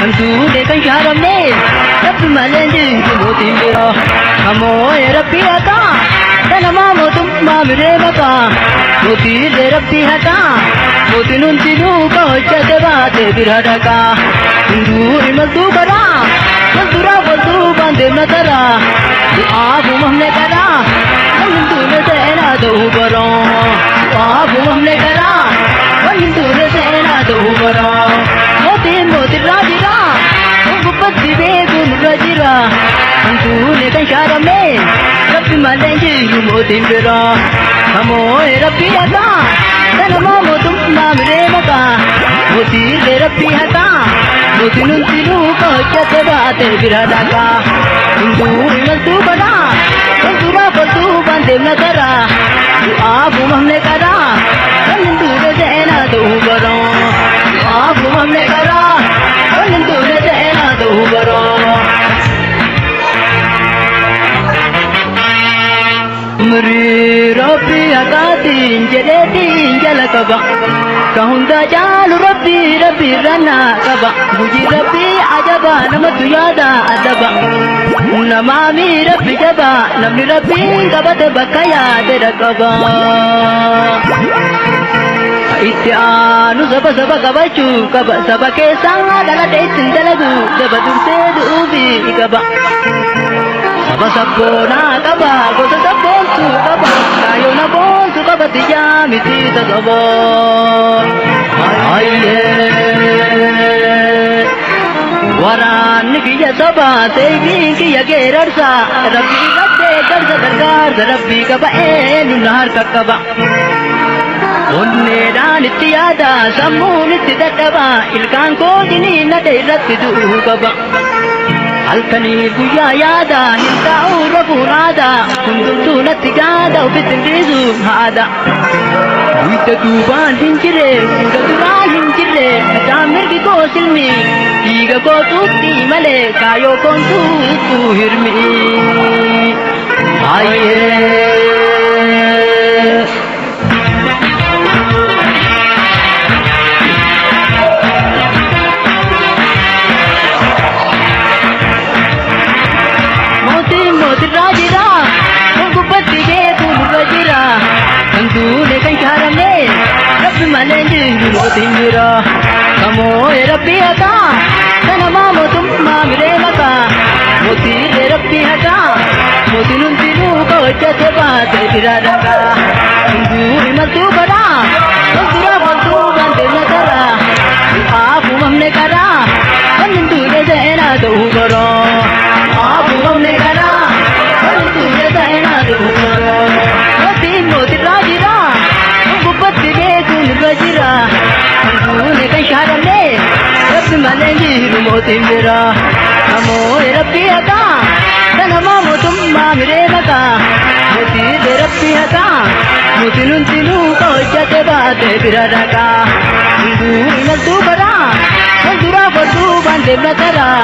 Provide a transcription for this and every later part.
Antuulee kan shaaramne rabbi malee jiru mootiin bira ammoo rabbi hakaa dalamaa mootummaa miree makaa mootiilee rabbi hakaa mootiin hundinuu ka hojjate baate bira dhaqaa hunduu imaltuu karaa walduraa walduubaan deemna taraa du'aafu mamne karaa walhintuule seenaa ta'uu baraa du'aafu mamne karaa walhintuule seenaa ta'uu baraa mootiin mootirraa jira gubbatti beekuun irra jira hantuulee kan shaaramne rabbi malee jiru mootiin bira ammoo rabbi hakaa dalamaa mootummaa miree makaa mootiilee rabbi hakaa mootiin hundinuu ka hojjate baate bira dhaqaa hunduu imaltuu karaa walduraa walduubaan deemna taraa du'aafu mamne karaa walhintuule seenaa ta'uu baraa du'aafu mamne karaa walhintuule seenaa ta'uu baraa umrii rabbi hakaatiin jedheetiin jala qaba ka hunda caalu rabbi irrannaa qaba guji rabbi ajaba namatu yaada adaba namaami rabbi jaba namni rabbiin qabate bakka yaade dhaqaba itti aanu saba saba qabachuu qaba saba keessaa dhalate ittiin dalagu saba dursee du'uufi qaba saba sabboonaa qaba gosa sabboontuu qaba kaayyoon abboontuu qaba tijaa miti tasaboo waraanni kiyya saba seeyifiin kiyya geerarsa rabbii gaddee garsa gargaarsa rabbii qaba eenyumna harka qaba onneedhaan itti yaada sammuun itti dadhaba ilkaan koojinii nade irratti du'uu qaba halkanii guyyaa yaada hin taa'uu rafuun aada hundumtuu natti gaada ofitti hin dhiisuun haada guyya duubaan hin jirre guyya duraan hin jirre isaan mirgi koo silmi dhiiga koo tuutti malee kaayoo koon tuuttuu hirmi mootirraa jira gubbatti beekuun irra jira hantuulee kan shaaramne rabbi malee jiru mootiin bira ammoo rabbi hakaa dalamaa mootummaa miree makaa mootiilee rabbi hakaa mootiin hundinuu ka hojjate baate bira dhaqaa hunduu imaltuu karaa walduraa walduubaan deemna taraa du'aafu mamne karaa walhintuule seenaa ta'uu baraa du'aafu mamne karaa mootiin mootirraa jira gubbatti beekuun irra jira hantuulee kan shaaramne rabbi malee jiru mootiin bira ammoo rabbi hakaa dalamaa mootummaa miree makaa mootiilee rabbi hakaa mootiin hundinuu ka hojjate baate bira dhaqaa hunduu imaltuu karaa walduraa walduubaan deemna taraa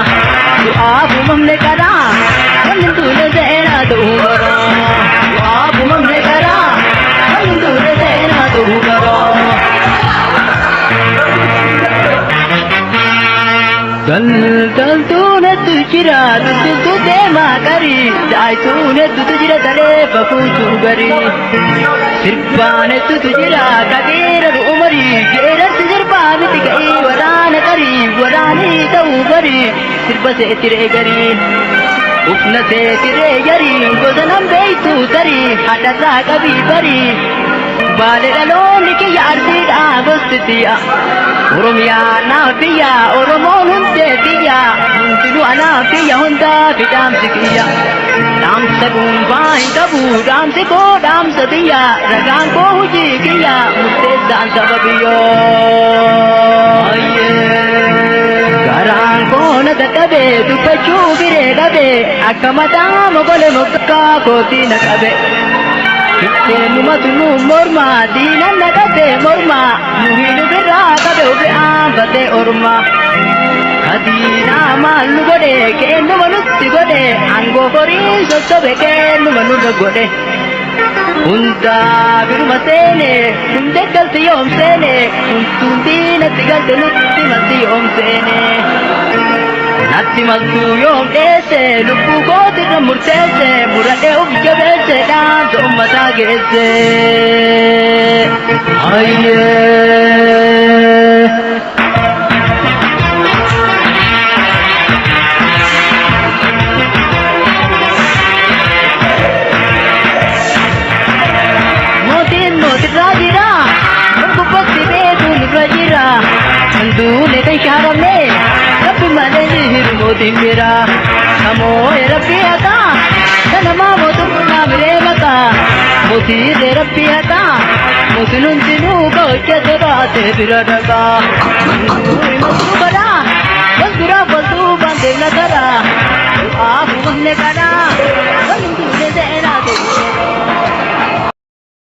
du'aafu mamne karaa walhintuule seenaa ta'uu baraa du'aafu mamne karaa walhintuule seenaa ta'uu baraa daldaltuun hedduu jira daldaltuu deemaa qarii daa'ituun hedduutu jira talee bafuutuu garii sirbaan hedduutu jira kageera umarii geerarsi sirbaa miti ga'ii waraana qarii waraanii ta'uu barii sirba seetiree garii ufna seetiree garii gosa nan beeytuu tarii hadharraa qabii barii baale dhaloonni kiyya ardiidhaa gostitiya oromiyaa naaf biyya oromoon hundee biyya hundinuu anaaf biyya hundaa fi dhaamsi kiyya dhaamsa dhuunfaa hin qabu dhaamsi koo dhaamsa biyya ragaan koo hojii kiyya murteessaan saba biyyoo garaan koo na dadhabe dubbachuu biree qabe akka mataa mogole moggaa kootii na qabe numatu nu morma diinan na qabe morma nuhiinu birraa qabe ubi aanfate orma adiina maal nu godhe keennuma nutti godhe angoo horii sossobe keennuma nurra godhe hundaa biruma seene hunde galti yoom seene huntuun diinatti galte nutti malti yoom seene Simaltu yom ese lupu kote na murtese murade ubjabese dan to matagese Aye Moti rajira Murkupati betu nibrajira Andu lekai sharame Rabbi malajir moti mira Namo Rabbi ata Tanama motum namire mata Moti de Rabbi ata Motunun tinu kochatara te biradaga Matu bara Basura basu bande nagara Aapu vanne kana Valindu de zera de